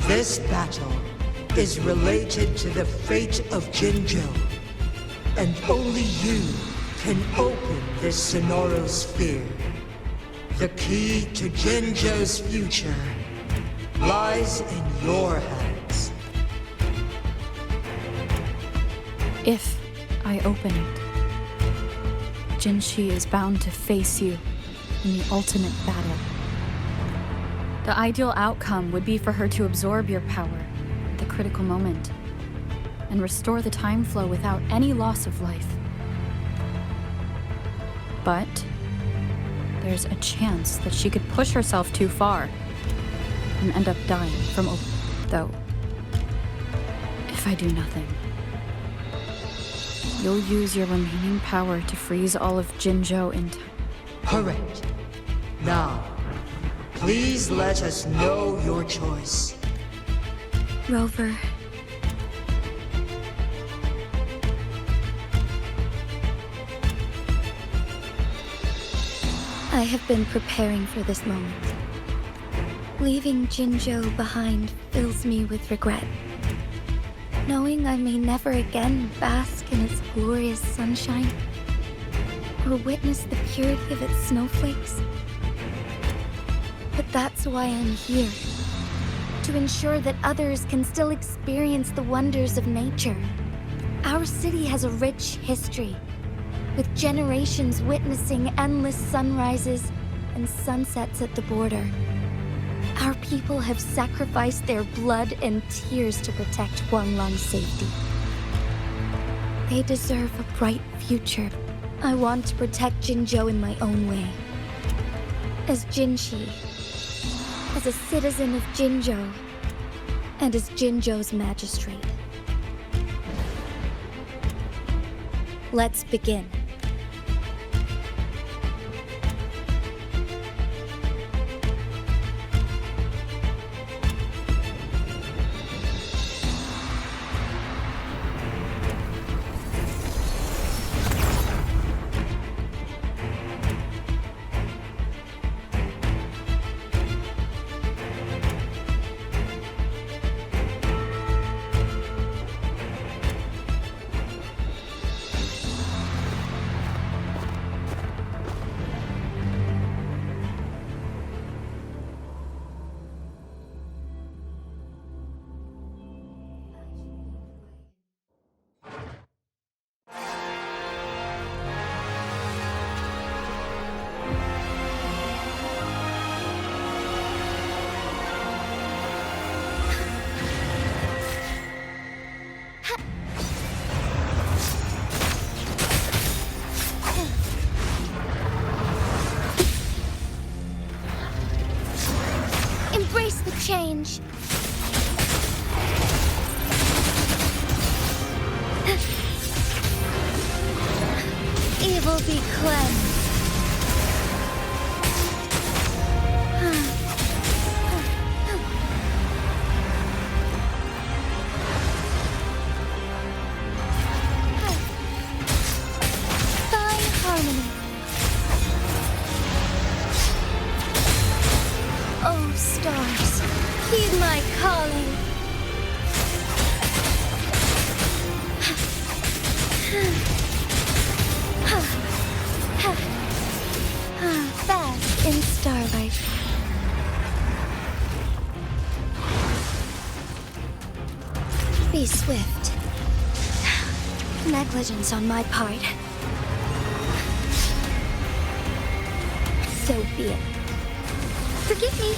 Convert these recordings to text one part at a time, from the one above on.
This battle is related to the fate of Jinzhou, and only you can open this Sonoro sphere. The key to Jinzhou's future lies in your hands. If I open it, Jinshi is bound to face you in the ultimate battle. The ideal outcome would be for her to absorb your power at the critical moment and restore the time flow without any loss of life. But there's a chance that she could push herself too far and end up dying from though. If I do nothing, you'll use your remaining power to freeze all of Jinzhou in time. Correct. Now, please let us know your choice. Rover. I have been preparing for this moment. Leaving Jinzhou behind fills me with regret. Knowing I may never again bask in its glorious sunshine, or witness the purity of its snowflakes. But that's why I'm here. To ensure that others can still experience the wonders of nature. Our city has a rich history, with generations witnessing endless sunrises and sunsets at the border. Our people have sacrificed their blood and tears to protect Huanglang's safety. They deserve a bright future. I want to protect Jinzhou in my own way. As Jinshi, as a citizen of Jinzhou, and as Jinzhou's magistrate. Let's begin. Embrace the change. Evil be cleansed. Find harmony. Oh, stars, heed my calling. Bask in starlight. Be swift. Negligence on my part. So be it. Forgive me.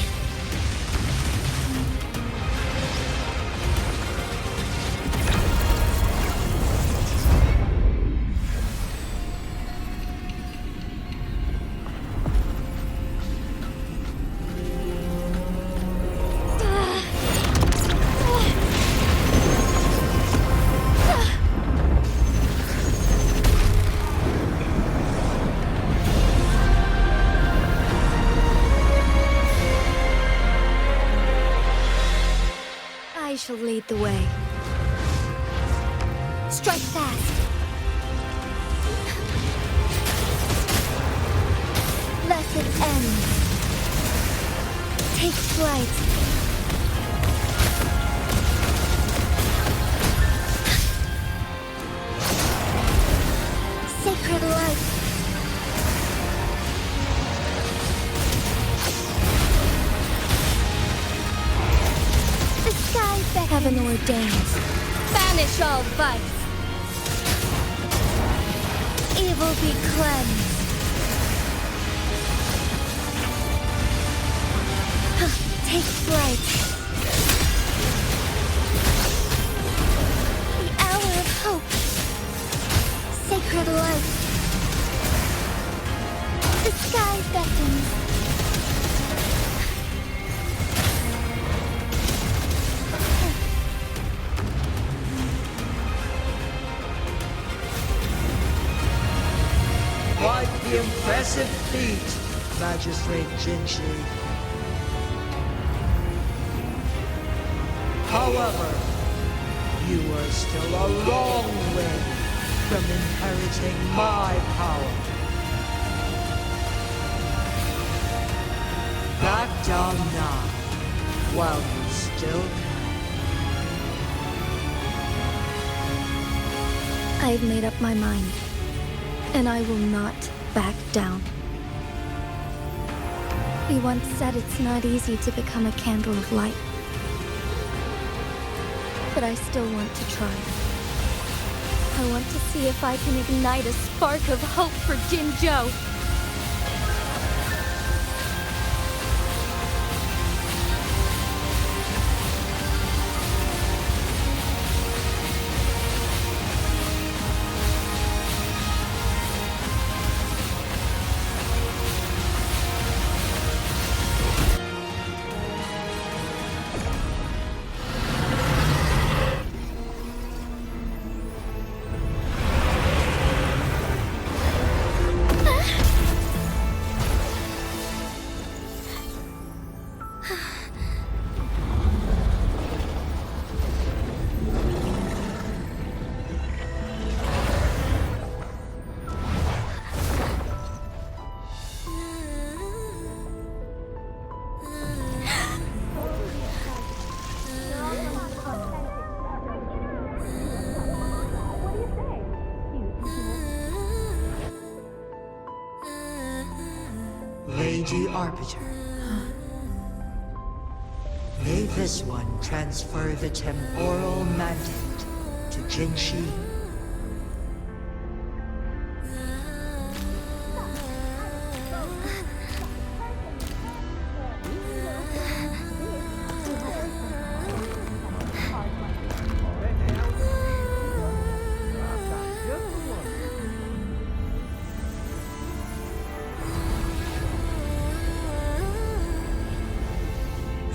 I shall lead the way. Strike fast. Lest it ends. Take flight. Heaven ordains. Banish all vice. Evil be cleansed. Take flight. The hour of hope. Sacred light. The sky beckons. Quite the impressive feat, Magistrate Jinchi. However, you are still a long way from inheriting my power. Back down now, while you still can. I've made up my mind, and I will not back down. We once said it's not easy to become a candle of light. But I still want to try. I want to see if I can ignite a spark of hope for Jinzhou. Lady Arbiter. May this one transfer the temporal mandate to Jinchi.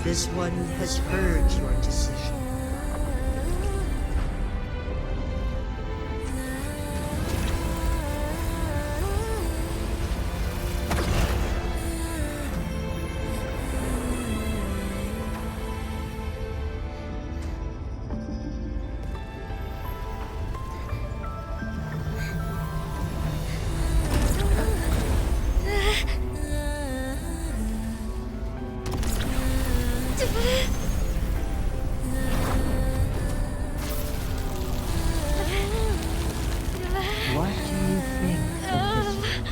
This one has heard your decision. What do you think of this?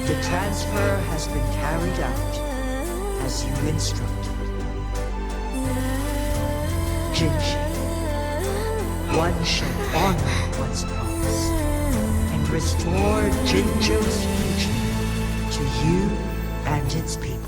The transfer has been carried out as you instructed. Jinchi, one should honor one's promise and restore Jinzhou's future to you and its people.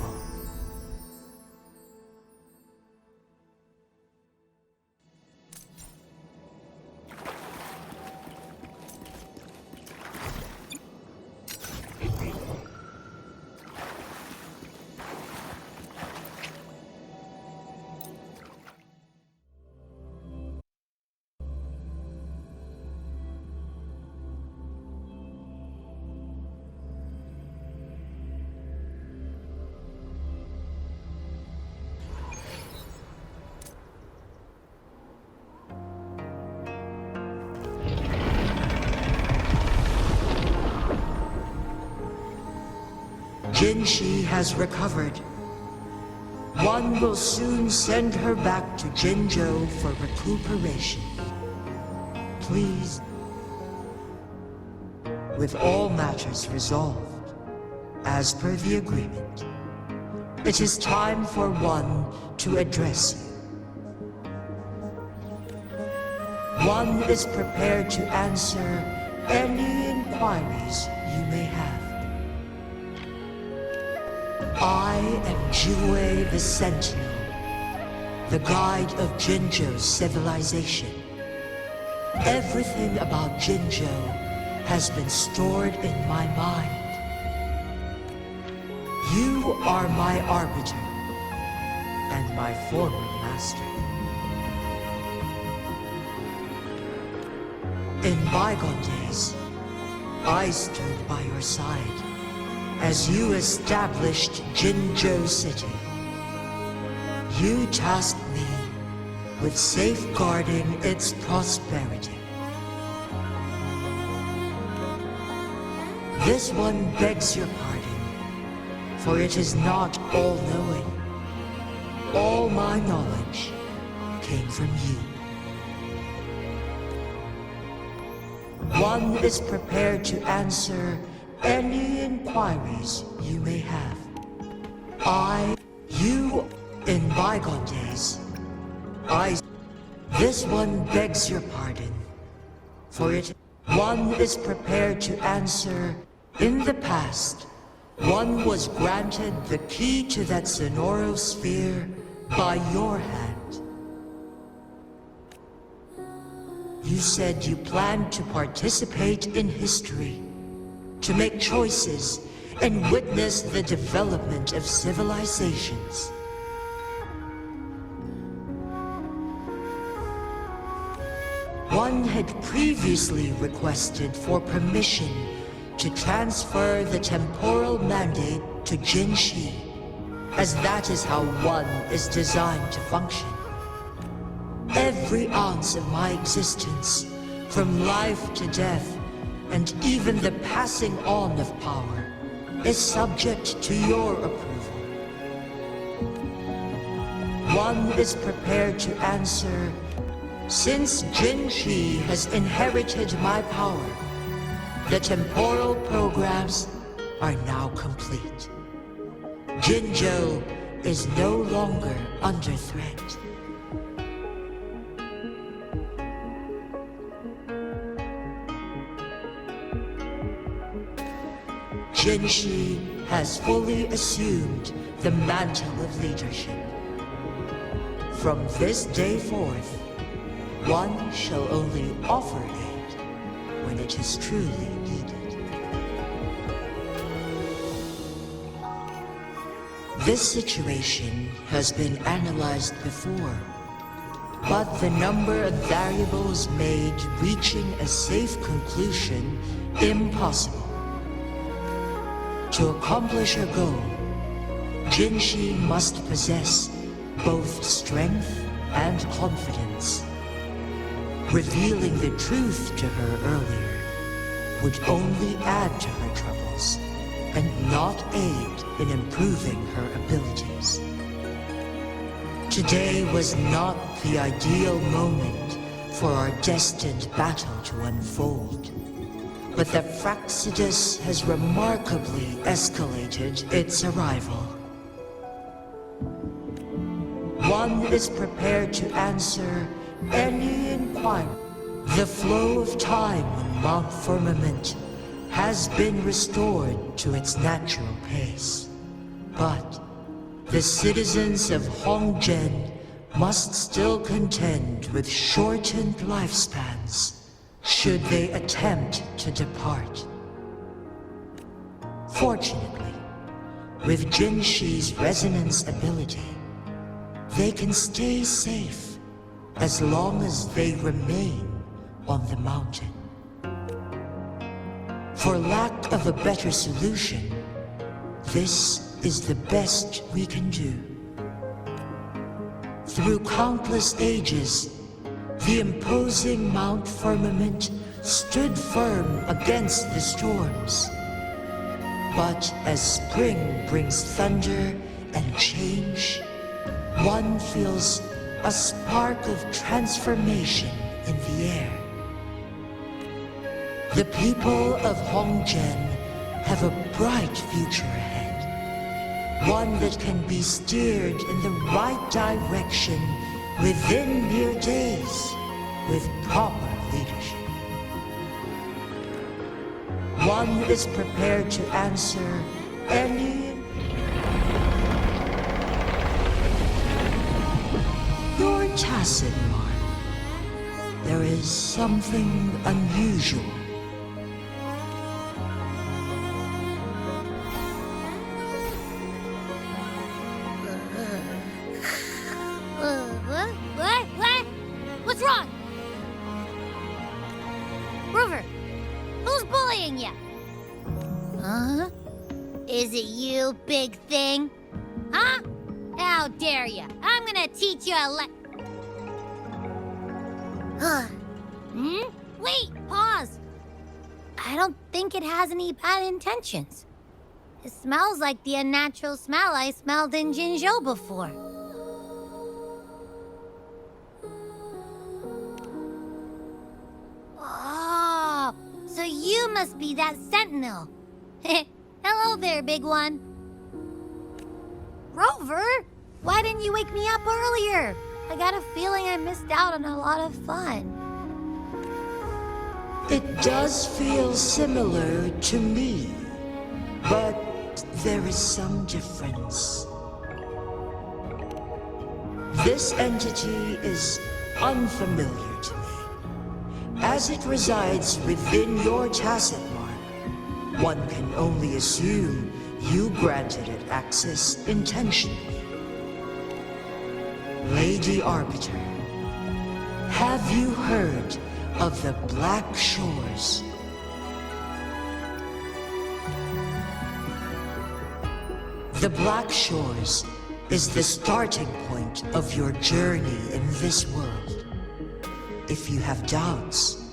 Jinshi has recovered. One will soon send her back to Jinzhou for recuperation. Please. With all matters resolved, as per the agreement, it is time for one to address you. One is prepared to answer any inquiries you may have. I am Jue the Sentinel, the guide of Jinzhou's civilization. Everything about Jinzhou has been stored in my mind. You are my arbiter and my former master. In bygone days, I stood by your side as you established Jinzhou City. You tasked me with safeguarding its prosperity. This one begs your pardon, for it is not all-knowing. All my knowledge came from you. One is prepared to answer any inquiries you may have. In bygone days, this one begs your pardon, for it. One is prepared to answer. In the past, one was granted the key to that Sonoro sphere by your hand. You said you planned to participate in history, to make choices and witness the development of civilizations. One had previously requested for permission to transfer the temporal mandate to Jinshi, as that is how one is designed to function. Every ounce of my existence, from life to death, and even the passing on of power, is subject to your approval. One is prepared to answer, since Jinshi has inherited my power, the temporal programs are now complete. Jinzhou is no longer under threat. Jinshi has fully assumed the mantle of leadership. From this day forth, one shall only offer aid when it is truly needed. This situation has been analyzed before, but the number of variables made reaching a safe conclusion impossible. To accomplish her goal, Jinshi must possess both strength and confidence. Revealing the truth to her earlier would only add to her troubles and not aid in improving her abilities. Today was not the ideal moment for our destined battle to unfold, but the Fraxidus has remarkably escalated its arrival. One is prepared to answer any inquiry. The flow of time on Mount Firmament has been restored to its natural pace. But the citizens of Hongzhen must still contend with shortened lifespans should they attempt to depart. Fortunately, with Jinshi's resonance ability, they can stay safe as long as they remain on the mountain. For lack of a better solution, this is the best we can do. Through countless ages, the imposing Mount Firmament stood firm against the storms. But as spring brings thunder and change, one feels a spark of transformation in the air. The people of Hongjian have a bright future ahead. One that can be steered in the right direction within mere days with proper leadership. One is prepared to answer any... Your tacit, Mark. There is something unusual. What? What's wrong? Rover, who's bullying you? Huh? Is it you, big thing? Huh? How dare you? I'm gonna teach you a Wait, pause. I don't think it has any bad intentions. It smells like the unnatural smell I smelled in Jinzhou before. Oh, so you must be that sentinel. Hello there, big one. Rover, why didn't you wake me up earlier? I got a feeling I missed out on a lot of fun. It does feel similar to me, but there is some difference. This entity is unfamiliar to me. As it resides within your tacit mark, one can only assume you granted it access intentionally. Lady Arbiter, have you heard of the Black Shores? The Black Shores is the starting point of your journey in this world. If you have doubts,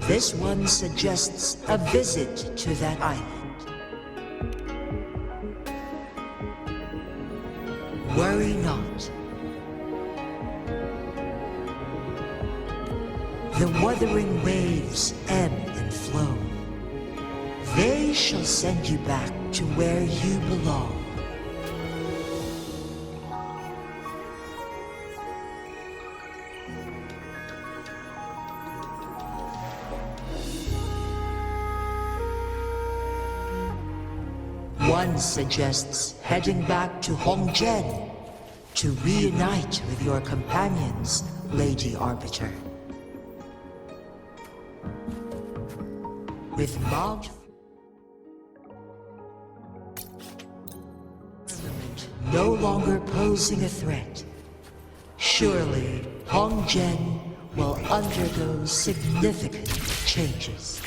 this one suggests a visit to that island. Worry not. The wuthering waves ebb and flow. They shall send you back to where you belong. One suggests heading back to Hongjian to reunite with your companions, Lady Arbiter. With Mount no longer posing a threat, surely Hongjian will undergo significant changes.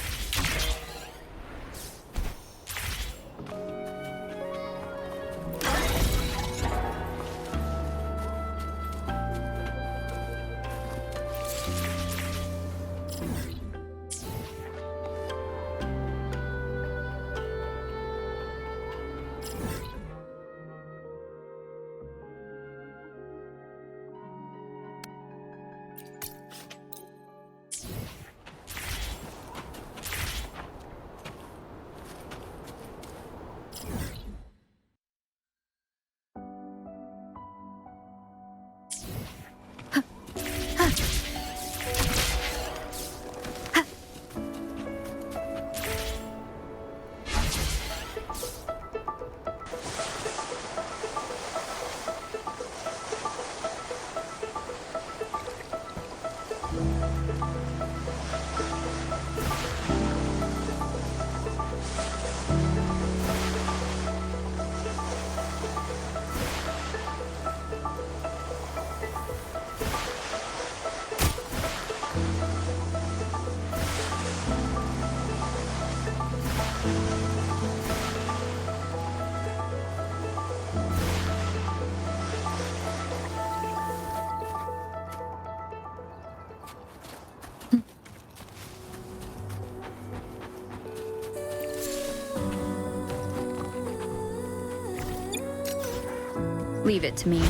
Leave it to me.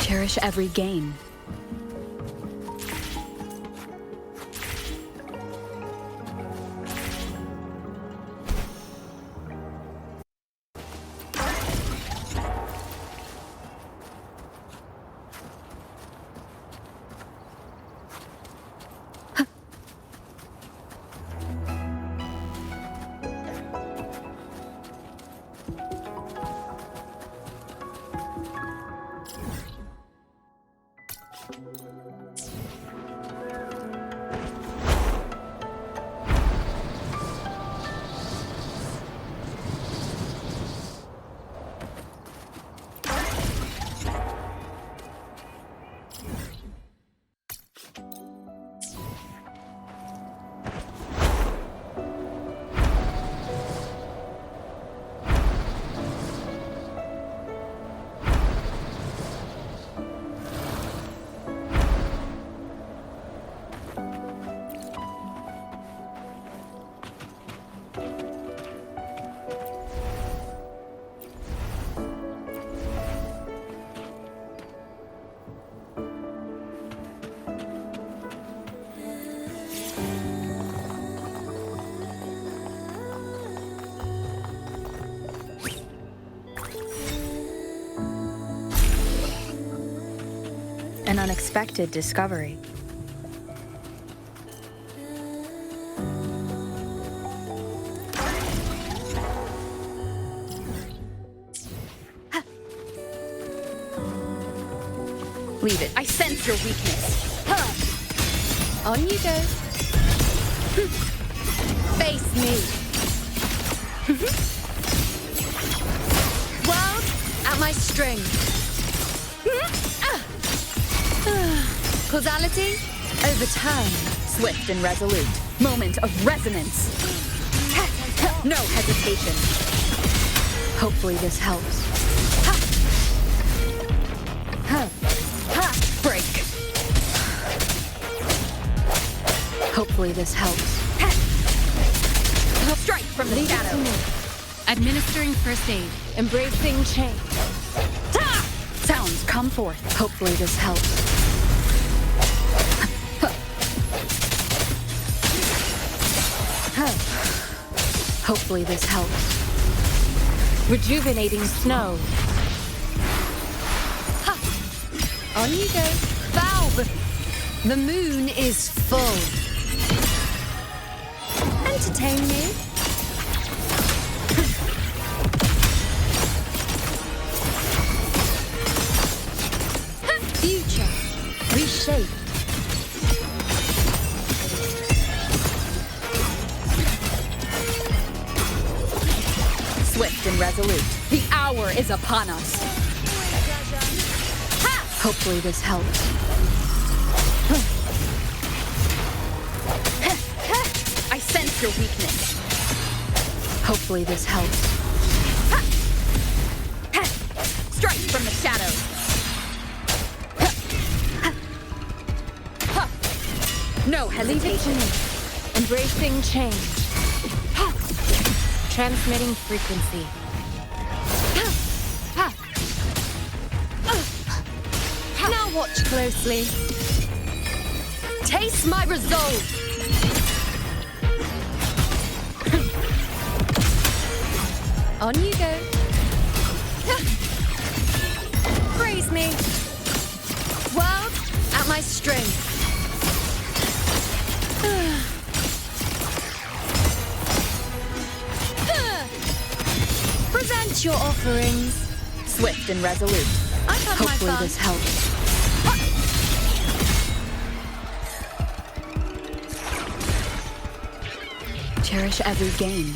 Cherish every gain. An unexpected discovery. Leave it. I sense your weakness. Huh. On you go. Face me. World at my string. Causality, overturn. Swift and resolute. Moment of resonance. No hesitation. Hopefully this helps. Ha! Ha! Ha! Break! Hopefully this helps. Ha! Strike from the shadow. Administering first aid. Embracing change. Ta! Sounds come forth. Hopefully this helps. Hopefully this helps. Rejuvenating snow. Ha! On you go. Valve! The moon is full. Entertain me. Future. Reshape. Swift and resolute. The hour is upon us. Ha! Hopefully this helps. I sense your weakness. Hopefully this helps. Ha! Ha! Strike from the shadows. Ha! Ha! No hesitation. Embracing change. Transmitting frequency. Now watch closely. Taste my resolve. On you go. Praise me. World at my strength. Present your offerings. Swift and resolute. I've had Hopefully my fun. this helps. Cherish every gain.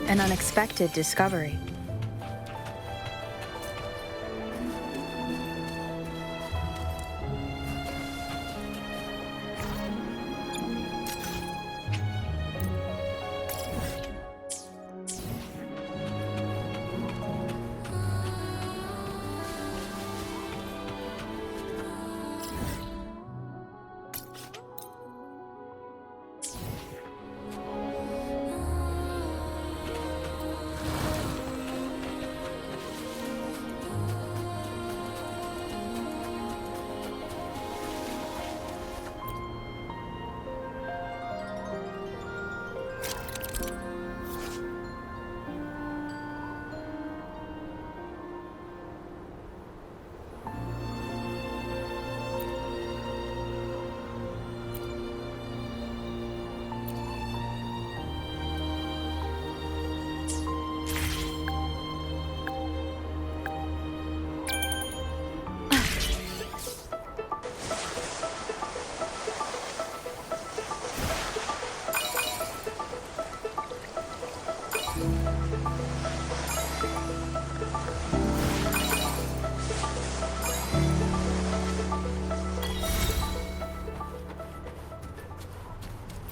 An unexpected discovery.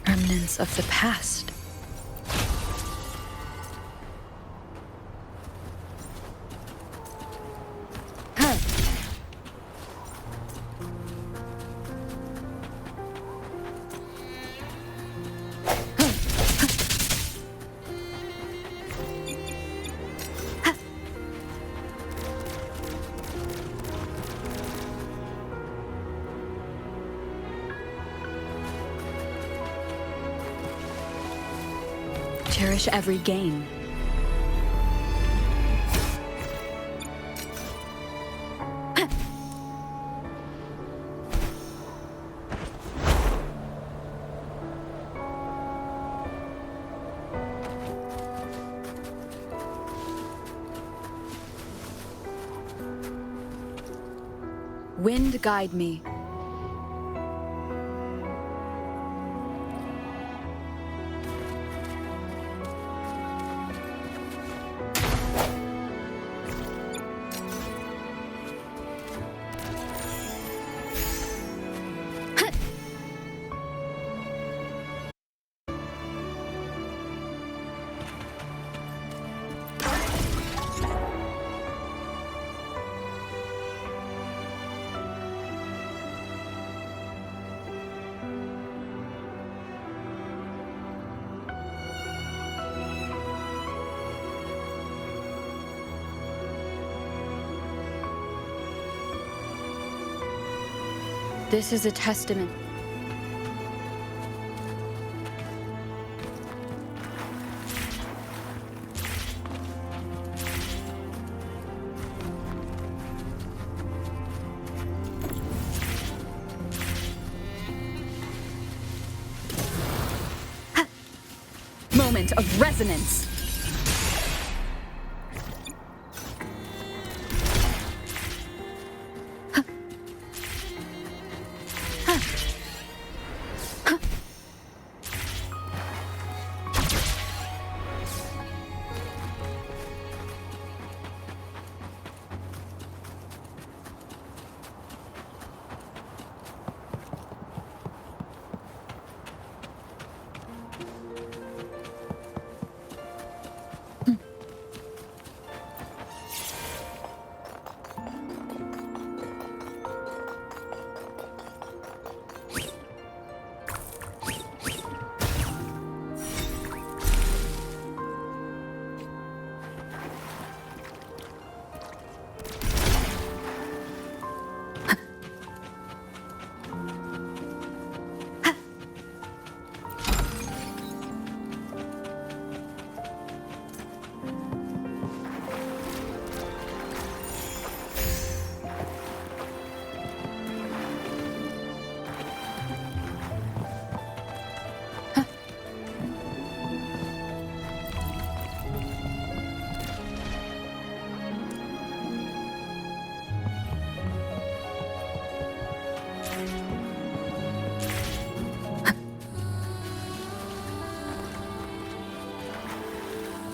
Remnants of the past. Cherish every gain. Wind guide me. This is a testament. Moment of resonance.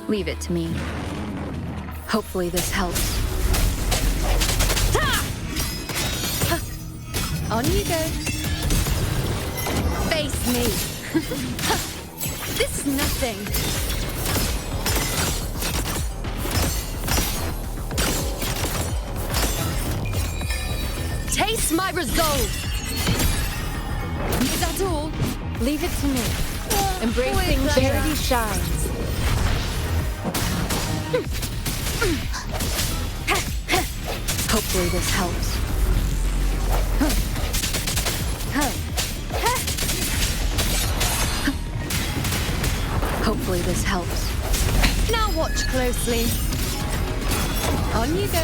Leave it to me. Hopefully this helps. On you go. Face me. This is nothing. Taste my resolve. Is that all? Leave it to me. Embracing charity shines. Hopefully this helps. Hopefully this helps. Now watch closely. On you go.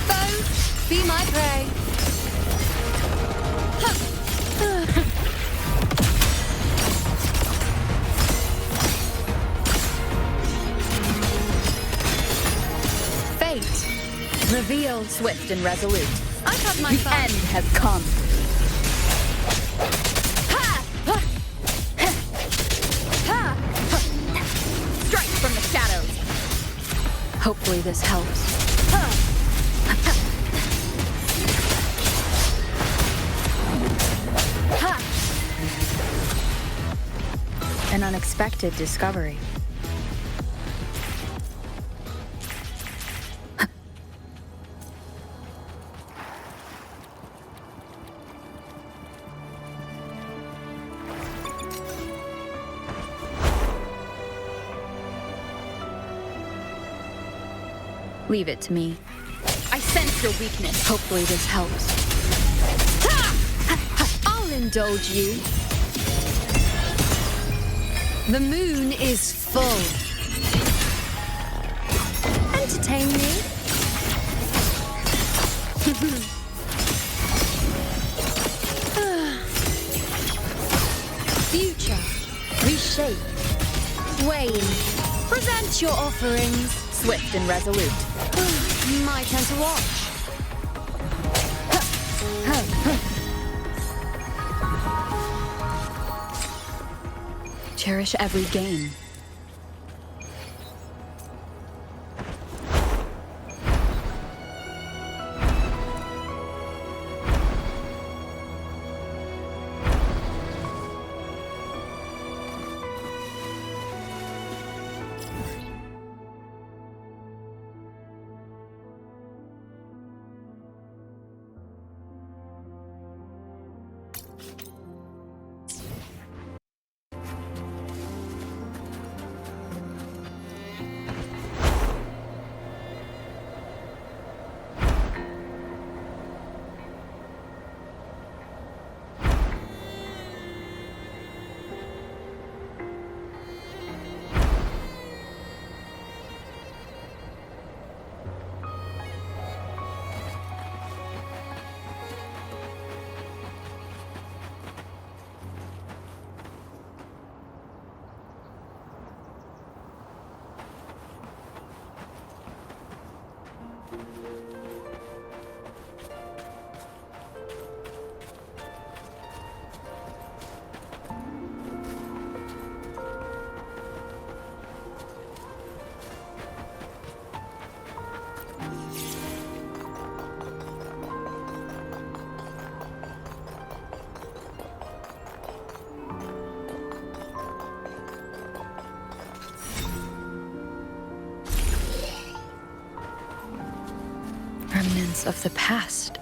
Foe, be my prey. Fate. Revealed, swift and resolute. I've had my fun. The end has come. Strike from the shadows. Hopefully this helps. An unexpected discovery. Leave it to me. I sense your weakness. Hopefully this helps. I'll indulge you. The moon is full. Entertain me. Future. Reshape. Wane. Present your offerings. Swift and resolute. My turn to watch. Cherish every gain. Remnants of the past.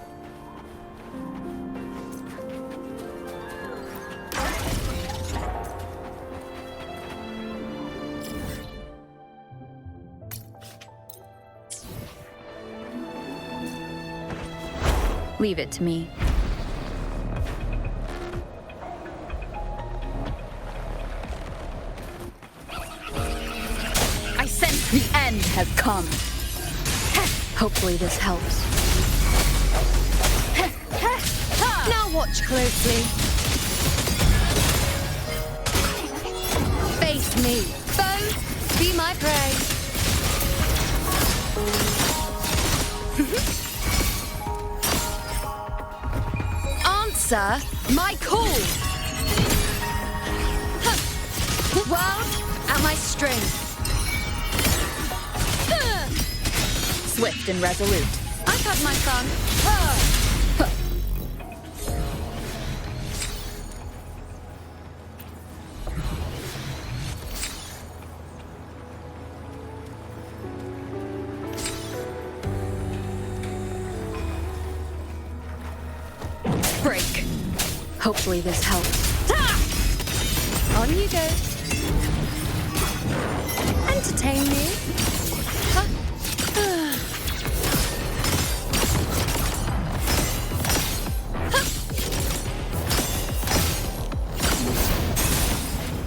Leave it to me. I sense the end has come. Hopefully this helps. Now watch closely. Face me. Foe, be my prey. Answer my call. World at my strength. Swift and resolute. I've had my fun. Break. Hopefully this helps. On you go. Entertain me.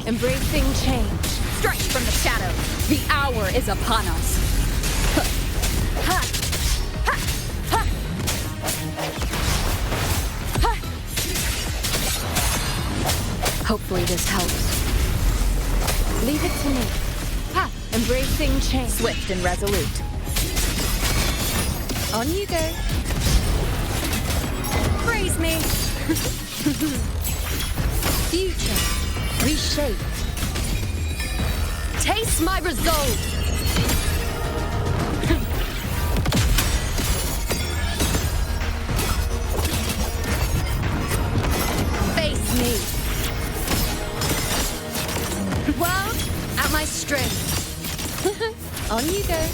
Embracing change. Strike from the shadow. The hour is upon us. Hopefully this helps. Leave it to me. Embracing change. Swift and resolute. On you go. Praise me. Future. Reshape. Taste my resolve. Face me. World at my strength. On you go.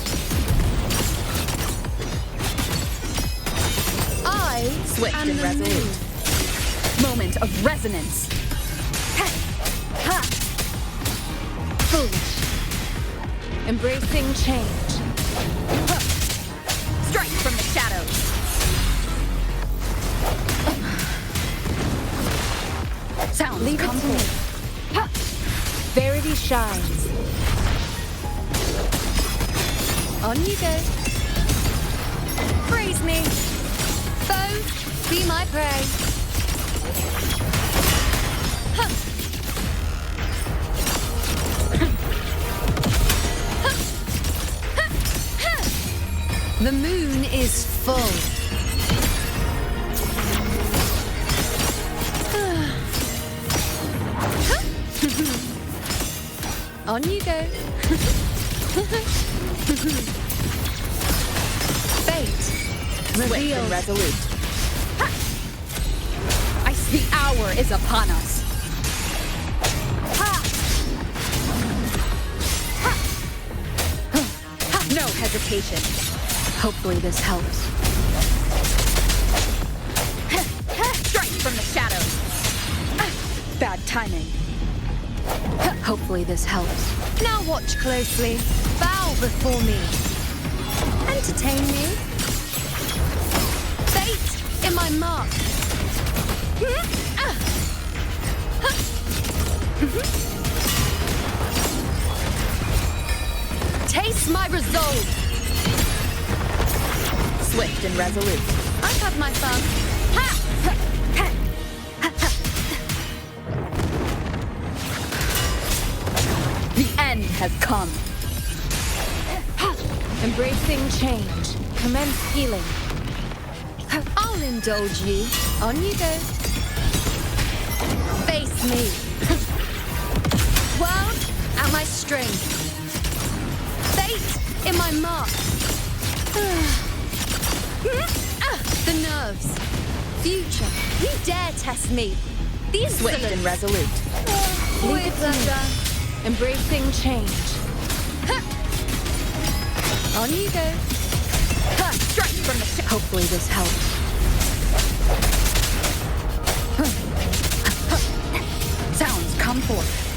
I Swift am and the resolute. moon. Moment of resonance. Foolish. Embracing change. Strike from the shadows. Sounds Leave it to comfort. me. Verity shines. On you go. Praise me. Foe, be my prey. The moon is full. On you go. Fate. Swift and resolute. The hour is upon us. No hesitation. Hopefully this helps. Strike from the shadows. Bad timing. Hopefully this helps. Now watch closely. Bow before me. Entertain me. Fate in my mark. Taste my resolve. Swift and resolute. I've had my fun. The end has come. Embracing change. Commence healing. I'll indulge you. On you go. Face me. World at my strength. Fate in my mark. The nerves. Future. You dare test me. These Swift and resolute. with pleasure. Embracing change. On you go. Strike from the Hopefully this helps. Sounds come forth.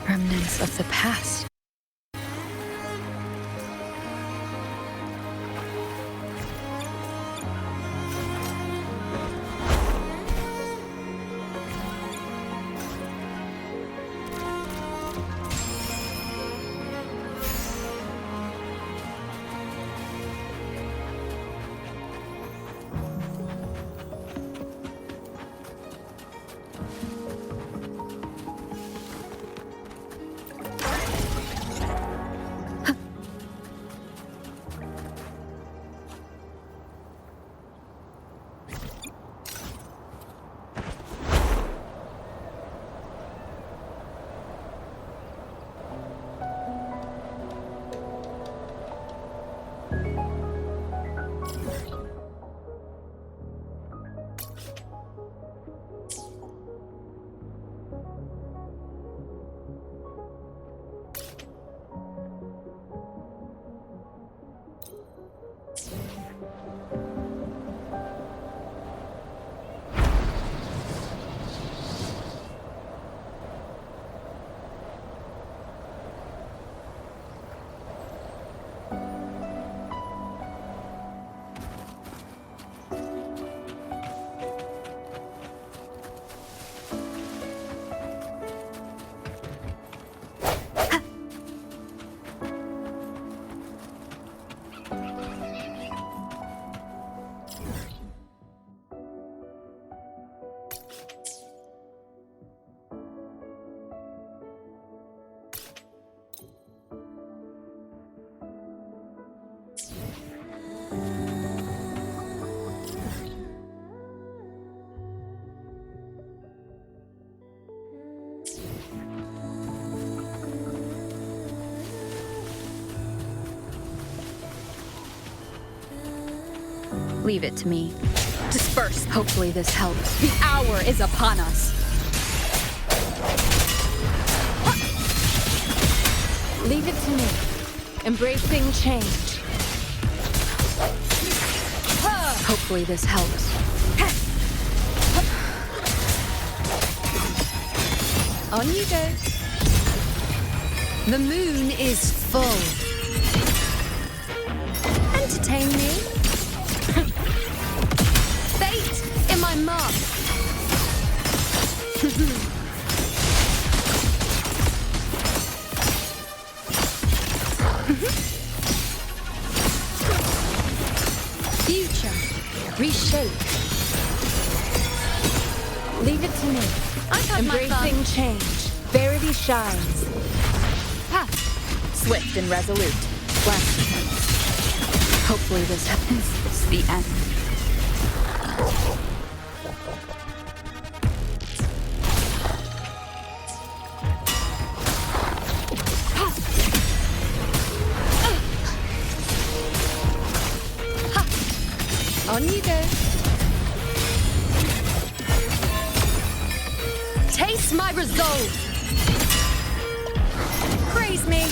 Remnants of the past. Leave it to me. Disperse. Hopefully this helps. The hour is upon us. Leave it to me. Embracing change. Hopefully this helps. On you go. The moon is full. Entertain me. Fate in my mark. Future. Reshape. Leave it to me. I've had my fun. Embracing change. Verity shines. Ha! Swift and resolute. Blasphemy. Hopefully this happens. It's the end. On you go. Taste my resolve. Praise me.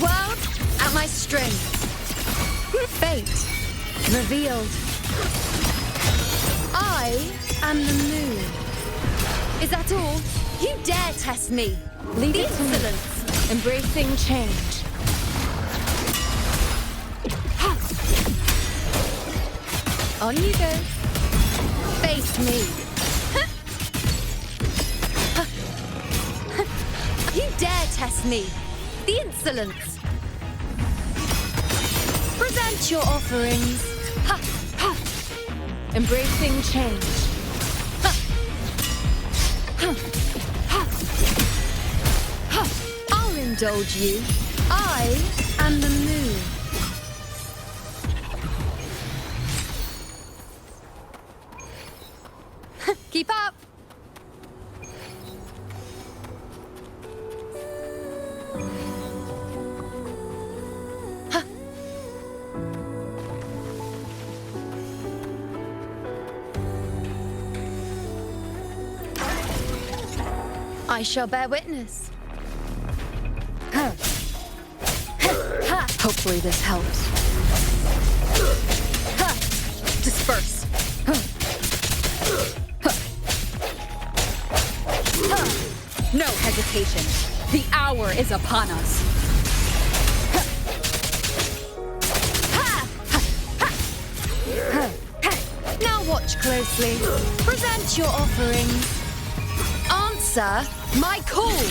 World at my strength. Fate revealed. I am the moon. Is that all? You dare test me. Leave it to me. Insolence. Embracing change. On you go. Face me. You dare test me. The insolence. Present your offerings. Embracing change. I'll indulge you. I am the moon. Keep up! I shall bear witness. Hopefully this helps. Disperse. No hesitation. The hour is upon us. Now watch closely. Present your offerings. Answer my call.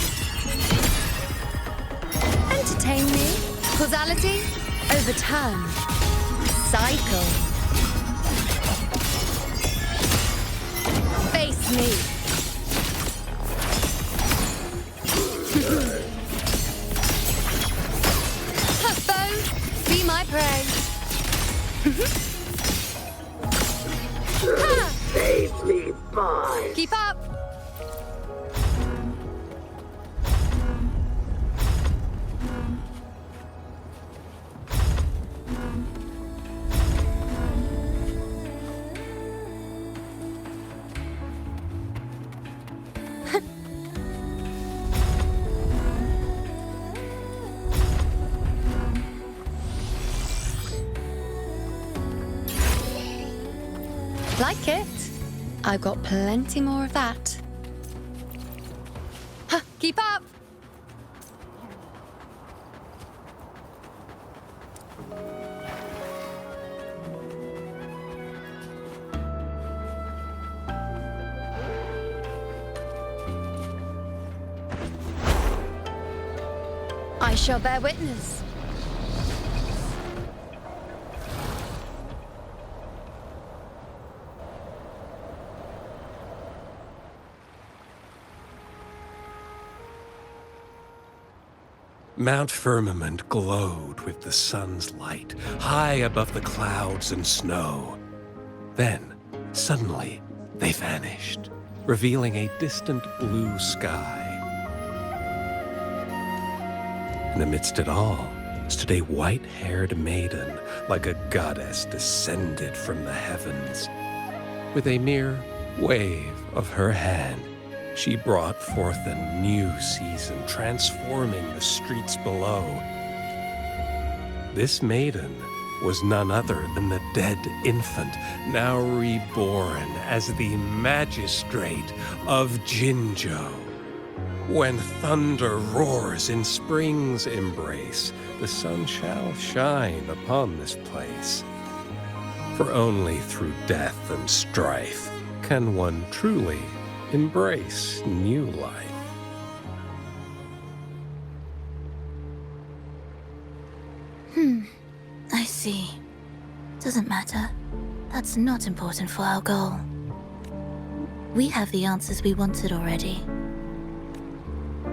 Entertain me. Causality. Overturn. Cycle. Face me. Foe, be my prey. Safely fine. Keep up. Like it? I've got plenty more of that. Keep up! I shall bear witness. Mount Firmament glowed with the sun's light, high above the clouds and snow. Then, suddenly, they vanished, revealing a distant blue sky. And amidst it all stood a white-haired maiden, like a goddess descended from the heavens. With a mere wave of her hand, she brought forth a new season, transforming the streets below. This maiden was none other than the dead infant, now reborn as the magistrate of Jinzhou. When thunder roars in spring's embrace, the sun shall shine upon this place. For only through death and strife can one truly embrace new life. I see. Doesn't matter. That's not important for our goal. We have the answers we wanted already.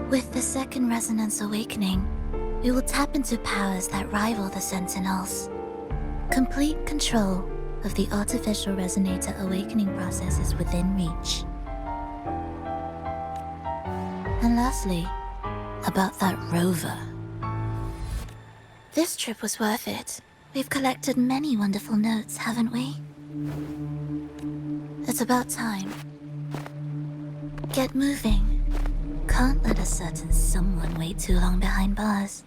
With the second resonance awakening, we will tap into powers that rival the Sentinels. Complete control of the artificial resonator awakening process is within reach. And lastly, about that rover. This trip was worth it. We've collected many wonderful notes, haven't we? It's about time. Get moving. Can't let a certain someone wait too long behind bars.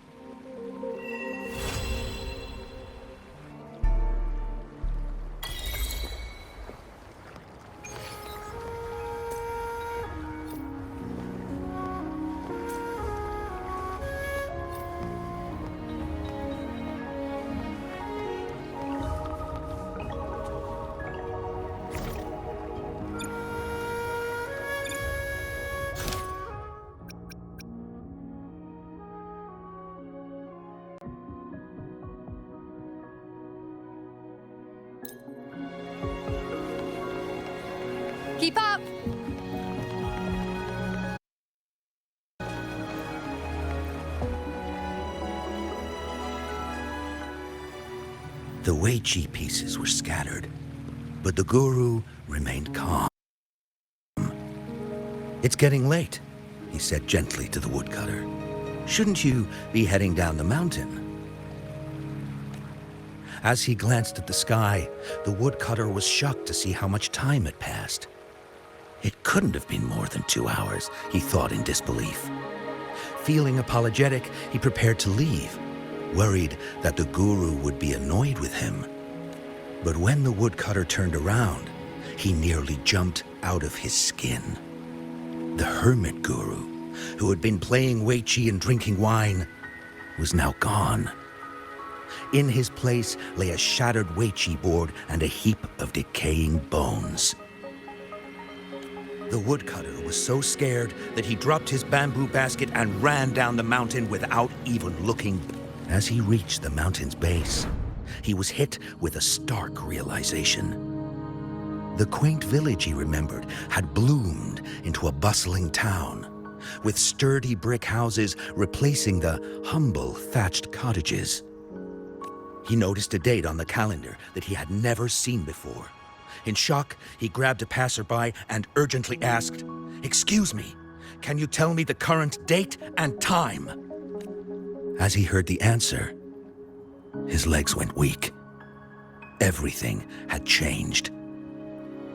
Keep up! The Weiqi pieces were scattered, but the guru remained calm. "It's getting late," he said gently to the woodcutter. "Shouldn't you be heading down the mountain?" As he glanced at the sky, the woodcutter was shocked to see how much time had passed. It couldn't have been more than 2 hours, he thought in disbelief. Feeling apologetic, he prepared to leave, worried that the guru would be annoyed with him. But when the woodcutter turned around, he nearly jumped out of his skin. The hermit guru, who had been playing Weiqi and drinking wine, was now gone. In his place lay a shattered Weiqi board and a heap of decaying bones. The woodcutter was so scared that he dropped his bamboo basket and ran down the mountain without even looking. As he reached the mountain's base, he was hit with a stark realization. The quaint village he remembered had bloomed into a bustling town, with sturdy brick houses replacing the humble thatched cottages. He noticed a date on the calendar that he had never seen before. In shock, he grabbed a passerby and urgently asked, "Excuse me, can you tell me the current date and time?" As he heard the answer, his legs went weak. Everything had changed.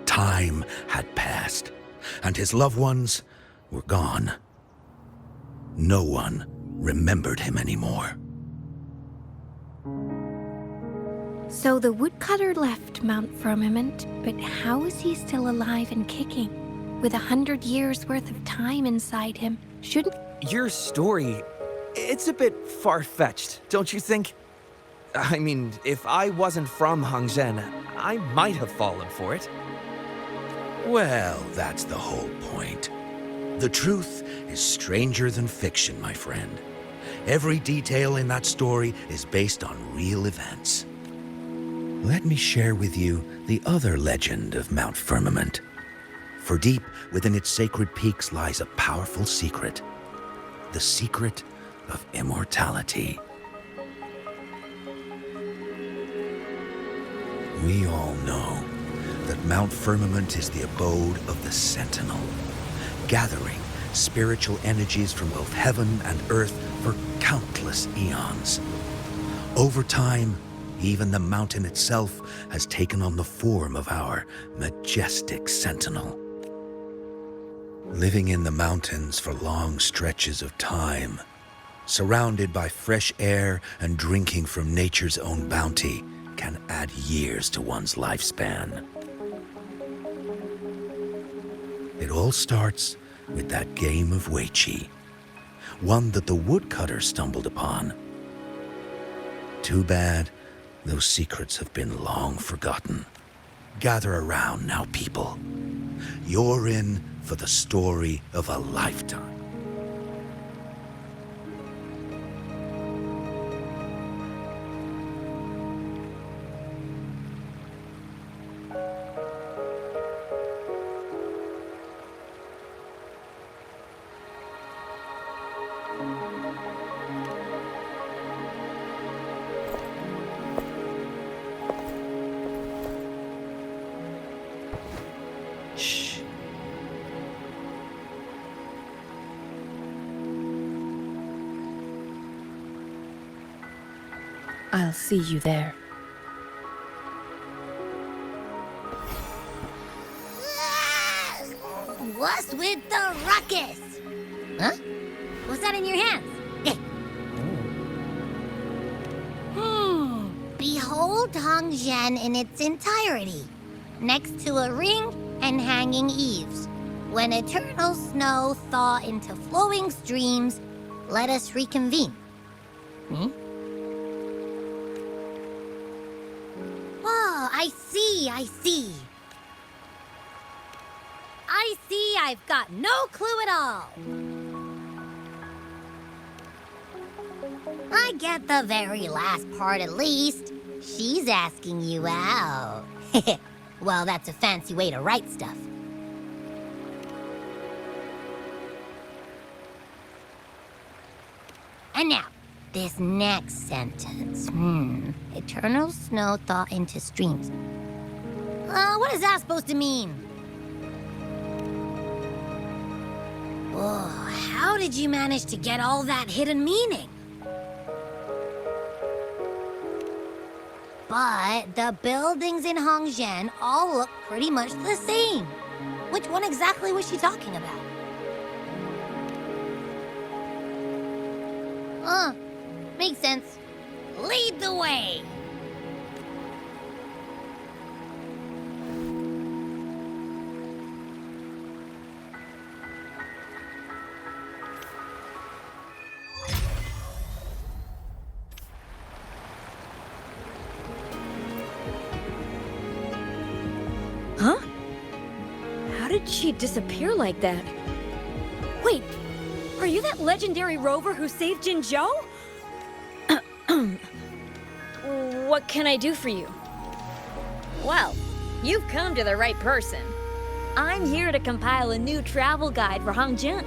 Time had passed, and his loved ones were gone. No one remembered him anymore. So the woodcutter left Mount Firmament, but how is he still alive and kicking? With 100 years worth of time inside him, shouldn't... Your story, it's a bit far-fetched, don't you think? I mean, if I wasn't from Hongzhen, I might have fallen for it. Well, that's the whole point. The truth is stranger than fiction, my friend. Every detail in that story is based on real events. Let me share with you the other legend of Mount Firmament. For deep within its sacred peaks lies a powerful secret. The secret of immortality. We all know that Mount Firmament is the abode of the Sentinel, gathering spiritual energies from both heaven and earth for countless eons. Over time, even the mountain itself has taken on the form of our majestic sentinel. Living in the mountains for long stretches of time, surrounded by fresh air and drinking from nature's own bounty, can add years to one's lifespan. It all starts with that game of Weiqi, one that the woodcutter stumbled upon. Too bad those secrets have been long forgotten. Gather around now, people. You're in for the story of a lifetime. I'll see you there. What's with the ruckus? Huh? What's that in your hands? Behold Hongzhen in its entirety, next to a ring and hanging eaves. When eternal snow thaw into flowing streams, let us reconvene. Oh, I see. I see I've got no clue at all. I get the very last part at least. She's asking you out. Well, that's a fancy way to write stuff. And now, this next sentence. Eternal snow thaw into streams. What is that supposed to mean? Oh, how did you manage to get all that hidden meaning? But the buildings in Hongzhen all look pretty much the same. Which one exactly was she talking about? Makes sense. Lead the way! Huh? How did she disappear like that? Wait, are you that legendary rover who saved Jinzhou? What can I do for you? Well, you've come to the right person. I'm here to compile a new travel guide for Hongzhen.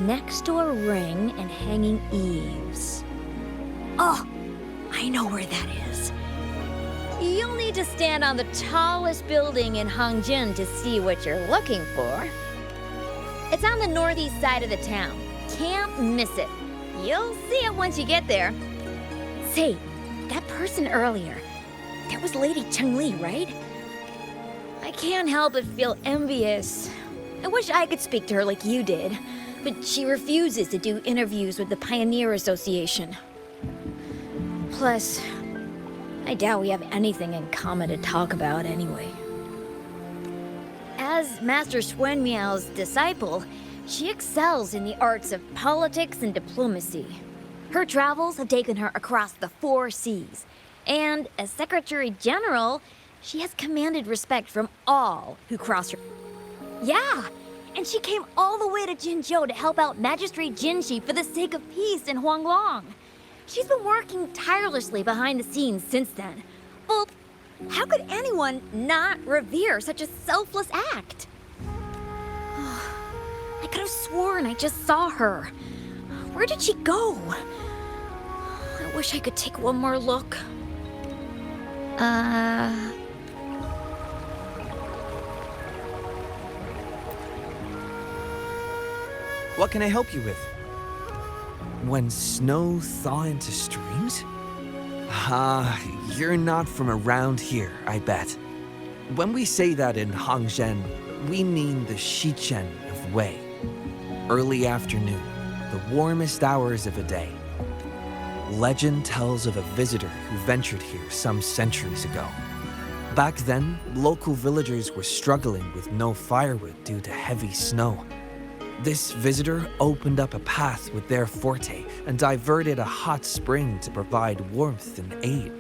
Next to a ring and hanging eaves. Oh, I know where that is. You'll need to stand on the tallest building in Hongzhen to see what you're looking for. It's on the northeast side of the town. Can't miss it. You'll see it once you get there. Say, that person earlier, that was Lady Chengli, right? I can't help but feel envious. I wish I could speak to her like you did, but she refuses to do interviews with the Pioneer Association. Plus, I doubt we have anything in common to talk about anyway. As Master Xuan Miao's disciple, she excels in the arts of politics and diplomacy. Her travels have taken her across the 4 seas, and as Secretary General, she has commanded respect from all who cross her. Yeah, and she came all the way to Jinzhou to help out Magistrate Jinshi for the sake of peace in Huanglong. She's been working tirelessly behind the scenes since then. Well, how could anyone not revere such a selfless act? I could have sworn I just saw her. Where did she go? I wish I could take one more look. What can I help you with? When snow thaw into streams? You're not from around here, I bet. When we say that in Hongzhen, we mean the Shichen of Wei. Early afternoon, the warmest hours of a day. Legend tells of a visitor who ventured here some centuries ago. Back then, local villagers were struggling with no firewood due to heavy snow. This visitor opened up a path with their forte and diverted a hot spring to provide warmth and aid.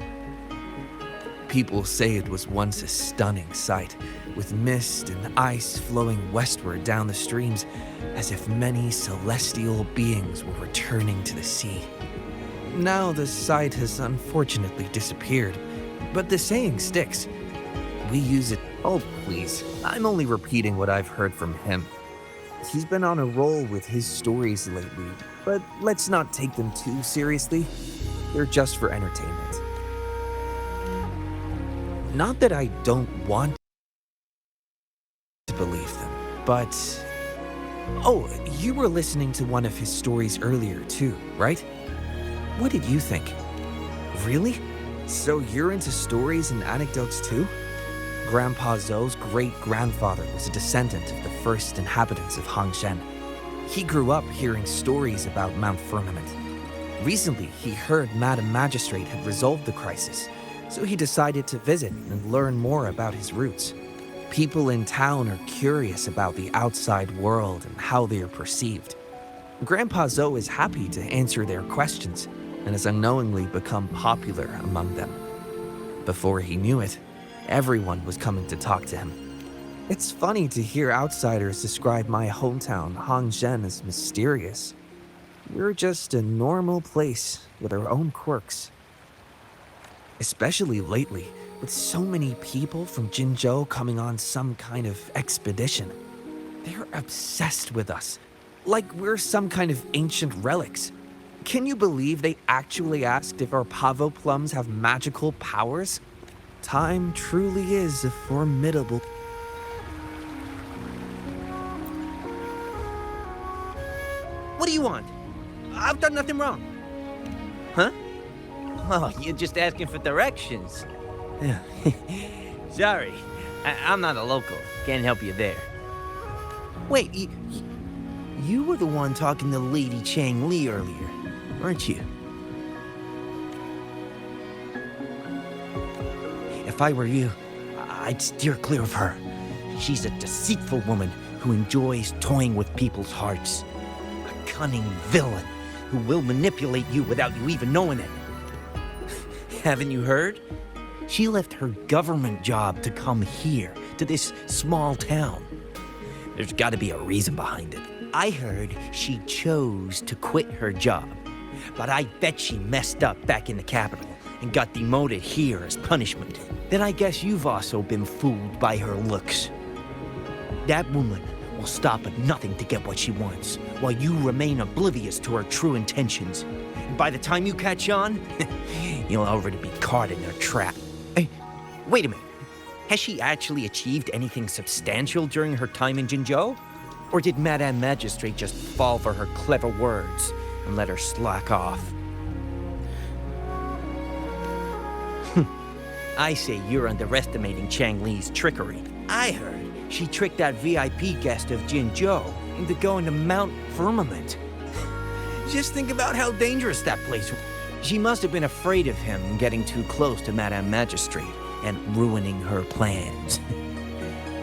People say it was once a stunning sight, with mist and ice flowing westward down the streams, as if many celestial beings were returning to the sea. Now the sight has unfortunately disappeared, but the saying sticks. We use it. Oh, please. I'm only repeating what I've heard from him. He's been on a roll with his stories lately, but let's not take them too seriously. They're just for entertainment. Not that I don't want to believe them, but... Oh, you were listening to one of his stories earlier too, right? What did you think? Really? So you're into stories and anecdotes too? Grandpa Zhou's great-grandfather was a descendant of the first inhabitants of Hongzhen. He grew up hearing stories about Mount Firmament. Recently, he heard Madam Magistrate had resolved the crisis, so he decided to visit and learn more about his roots. People in town are curious about the outside world and how they are perceived. Grandpa Zhou is happy to answer their questions and has unknowingly become popular among them. Before he knew it, everyone was coming to talk to him. It's funny to hear outsiders describe my hometown, Hongzhen, as mysterious. We're just a normal place with our own quirks. Especially lately, with so many people from Jinzhou coming on some kind of expedition. They're obsessed with us, like we're some kind of ancient relics. Can you believe they actually asked if our pavo plums have magical powers? Time truly is a formidable... What do you want? I've done nothing wrong. Huh? Oh, you're just asking for directions. Sorry, I'm not a local. Can't help you there. Wait, you were the one talking to Lady Chang Li earlier, weren't you? If I were you, I'd steer clear of her. She's a deceitful woman who enjoys toying with people's hearts. A cunning villain who will manipulate you without you even knowing it. Haven't you heard? She left her government job to come here, to this small town. There's gotta be a reason behind it. I heard she chose to quit her job, but I bet she messed up back in the capital and got demoted here as punishment. Then I guess you've also been fooled by her looks. That woman will stop at nothing to get what she wants, while you remain oblivious to her true intentions. And by the time you catch on, you'll already be caught in her trap. Hey, wait a minute. Has she actually achieved anything substantial during her time in Jinzhou? Or did Madame Magistrate just fall for her clever words and let her slack off? I say you're underestimating Chang Li's trickery. I heard she tricked that VIP guest of Jinzhou into going to Mount Firmament. Just think about how dangerous that place was. She must have been afraid of him getting too close to Madame Magistrate and ruining her plans.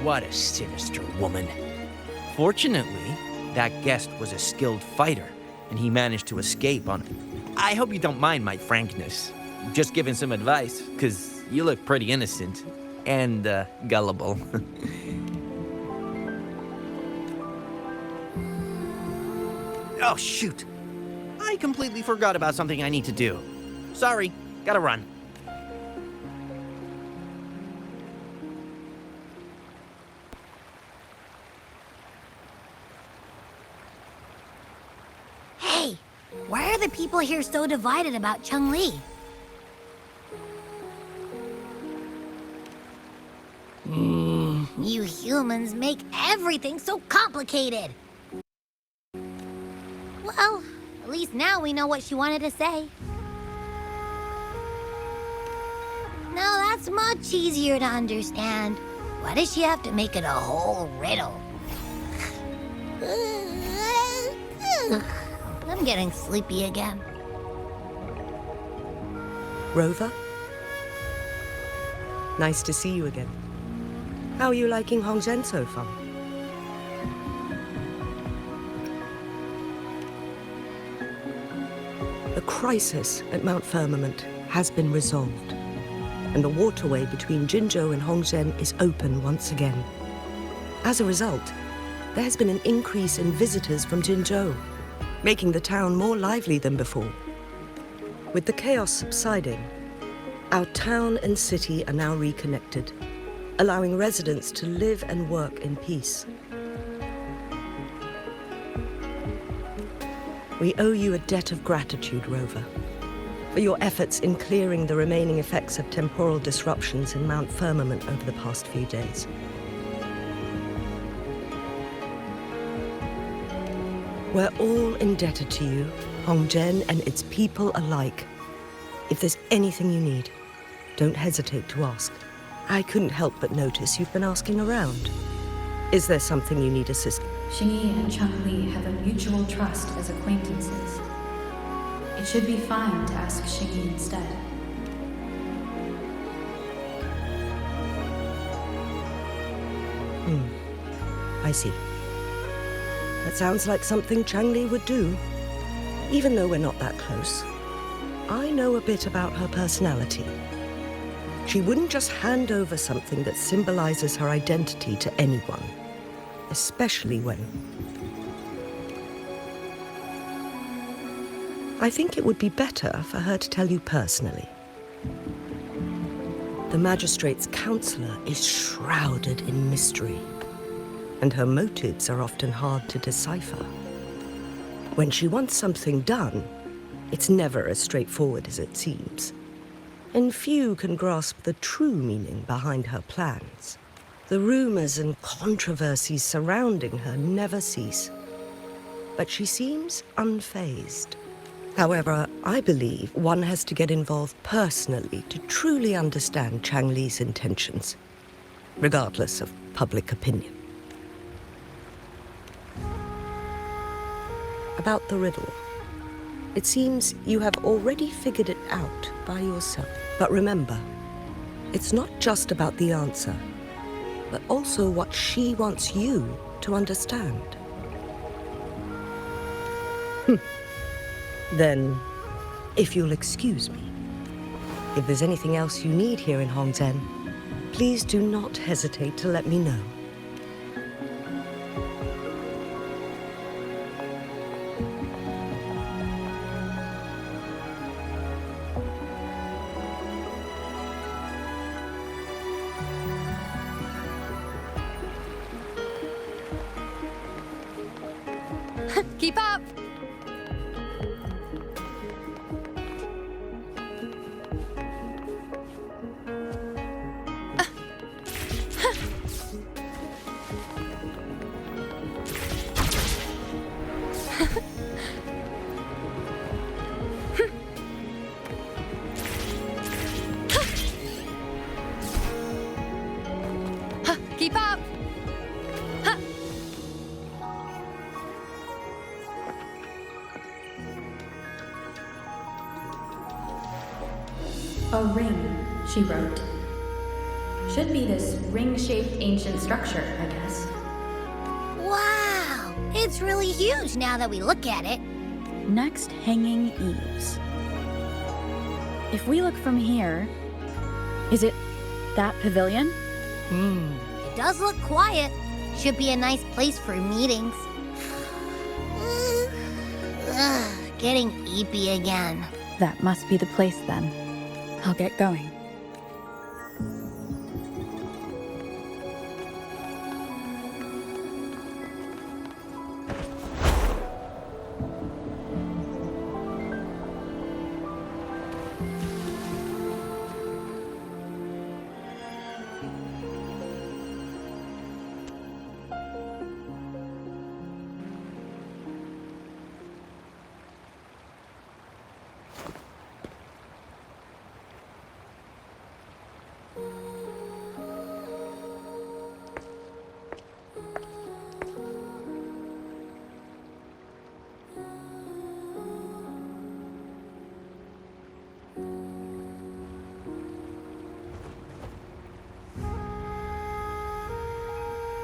What a sinister woman. Fortunately, that guest was a skilled fighter, and he managed to escape on it. I hope you don't mind my frankness. Just giving some advice, because you look pretty innocent and gullible. Oh, shoot. I completely forgot about something I need to do. Sorry, gotta run. Hey, why are the people here so divided about Cheng Li? You humans make everything so complicated. Well, at least now we know what she wanted to say. Now that's much easier to understand. Why does she have to make it a whole riddle? I'm getting sleepy again. Rover? Nice to see you again. How are you liking Hongzhen so far? The crisis at Mount Firmament has been resolved, and the waterway between Jinzhou and Hongzhen is open once again. As a result, there has been an increase in visitors from Jinzhou, making the town more lively than before. With the chaos subsiding, our town and city are now reconnected, allowing residents to live and work in peace. We owe you a debt of gratitude, Rover, for your efforts in clearing the remaining effects of temporal disruptions in Mount Firmament over the past few days. We're all indebted to you, Hongzhen and its people alike. If there's anything you need, don't hesitate to ask. I couldn't help but notice you've been asking around. Is there something you need assistance? Xingyi and Chun-Li have a mutual trust as acquaintances. It should be fine to ask Xingyi instead. I see. That sounds like something Chang-Li would do. Even though we're not that close, I know a bit about her personality. She wouldn't just hand over something that symbolizes her identity to anyone, especially when... I think it would be better for her to tell you personally. The magistrate's counselor is shrouded in mystery, and her motives are often hard to decipher. When she wants something done, it's never as straightforward as it seems. And few can grasp the true meaning behind her plans. The rumors and controversies surrounding her never cease. But she seems unfazed. However, I believe one has to get involved personally to truly understand Chang-Li's intentions, regardless of public opinion. About the riddle. It seems you have already figured it out by yourself. But remember, it's not just about the answer, but also what she wants you to understand. Then, if you'll excuse me, if there's anything else you need here in Hongzhen, please do not hesitate to let me know. Keep up! Keep up! A ring, she wrote. Should be this ring-shaped ancient structure, I guess. Wow! It's really huge now that we look at it. Next, hanging eaves. If we look from here, is it that pavilion? It does look quiet. Should be a nice place for meetings. Ugh, getting eepy again. That must be the place then. I'll get going.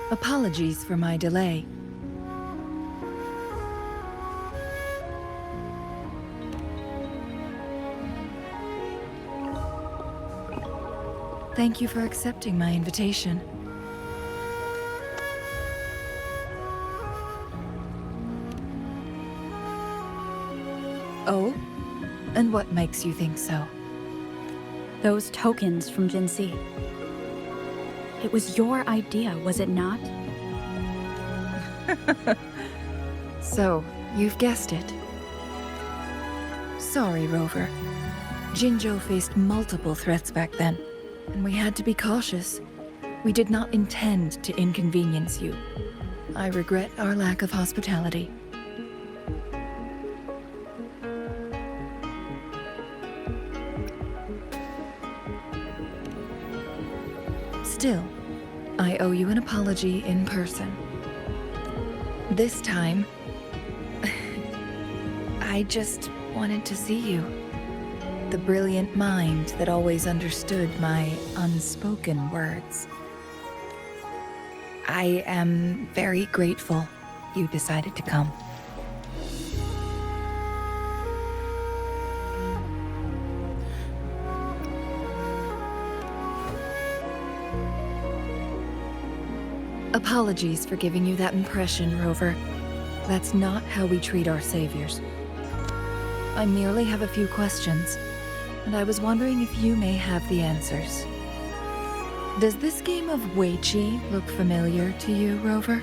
Apologies for my delay. Thank you for accepting my invitation. Oh? And what makes you think so? Those tokens from Jinxi. It was your idea, was it not? So, you've guessed it. Sorry, Rover. Jinzhou faced multiple threats back then, and we had to be cautious. We did not intend to inconvenience you. I regret our lack of hospitality. Still, I owe you an apology in person. This time, I just wanted to see you. The brilliant mind that always understood my unspoken words. I am very grateful you decided to come. Apologies for giving you that impression, Rover. That's not how we treat our saviors. I merely have a few questions, and I was wondering if you may have the answers. Does this game of Weiqi look familiar to you, Rover?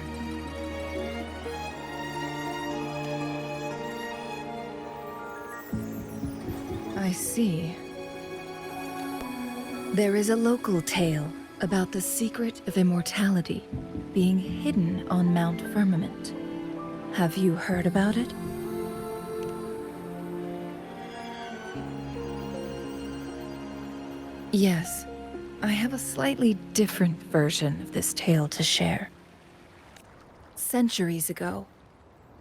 I see. There is a local tale about the secret of immortality being hidden on Mount Firmament. Have you heard about it? Yes, I have a slightly different version of this tale to share. Centuries ago,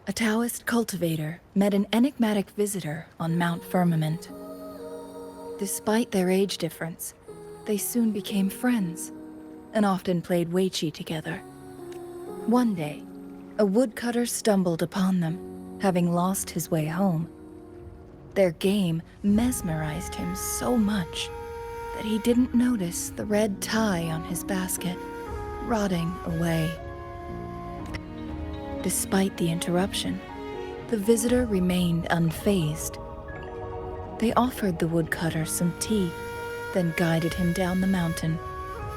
a Taoist cultivator met an enigmatic visitor on Mount Firmament. Despite their age difference, they soon became friends and often played Weiqi together. One day, a woodcutter stumbled upon them, having lost his way home. Their game mesmerized him so much that he didn't notice the red tie on his basket, rotting away. Despite the interruption, the visitor remained unfazed. They offered the woodcutter some tea, then guided him down the mountain,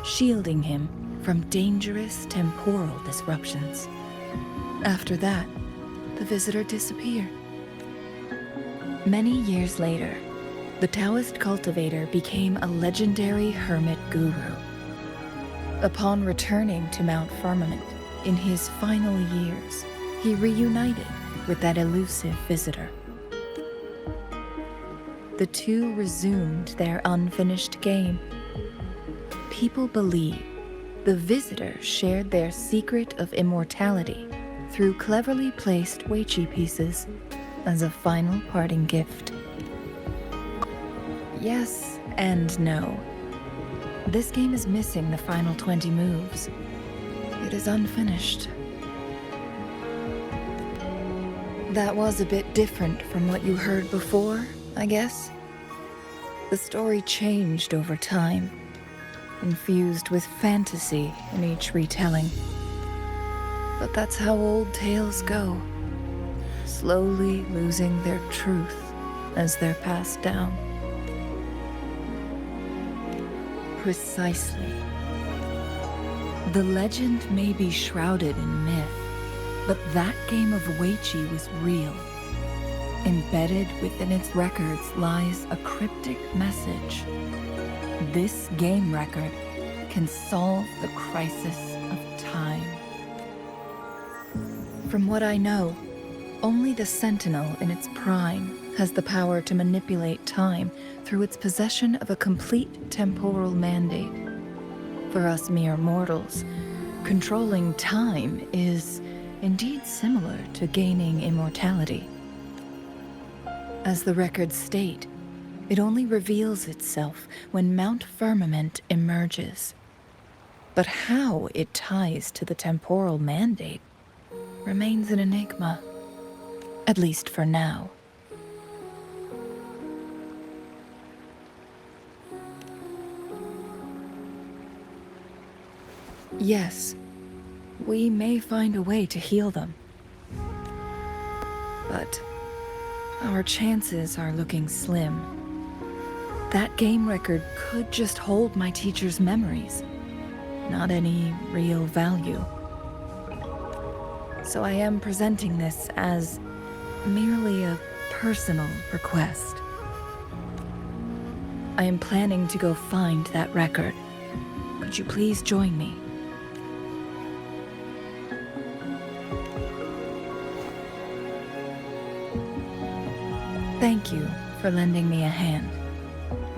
shielding him from dangerous temporal disruptions. After that, the visitor disappeared. Many years later, the Taoist cultivator became a legendary hermit guru. Upon returning to Mount Firmament in his final years, he reunited with that elusive visitor. The two resumed their unfinished game. People believe the visitor shared their secret of immortality through cleverly placed Weiqi pieces as a final parting gift. Yes and no. This game is missing the final 20 moves. It is unfinished. That was a bit different from what you heard before, I guess. The story changed over time, infused with fantasy in each retelling. But that's how old tales go, slowly losing their truth as they're passed down. Precisely. The legend may be shrouded in myth, but that game of Weiqi was real. Embedded within its records lies a cryptic message. This game record can solve the crisis of time. From what I know, only the Sentinel in its prime has the power to manipulate time through its possession of a complete temporal mandate. For us mere mortals, controlling time is indeed similar to gaining immortality. As the records state, it only reveals itself when Mount Firmament emerges. But how it ties to the temporal mandate remains an enigma, at least for now. Yes, we may find a way to heal them. But our chances are looking slim. That game record could just hold my teacher's memories, not any real value. So I am presenting this as merely a personal request. I am planning to go find that record. Could you please join me? Thank you for lending me a hand.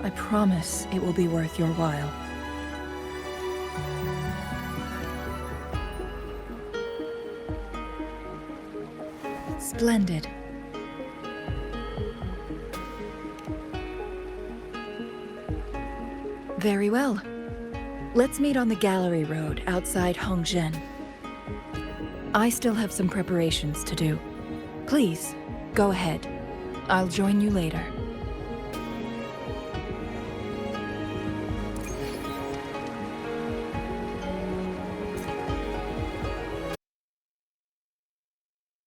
I promise it will be worth your while. Splendid. Very well. Let's meet on the gallery road outside Hongzhen. I still have some preparations to do. Please, go ahead. I'll join you later.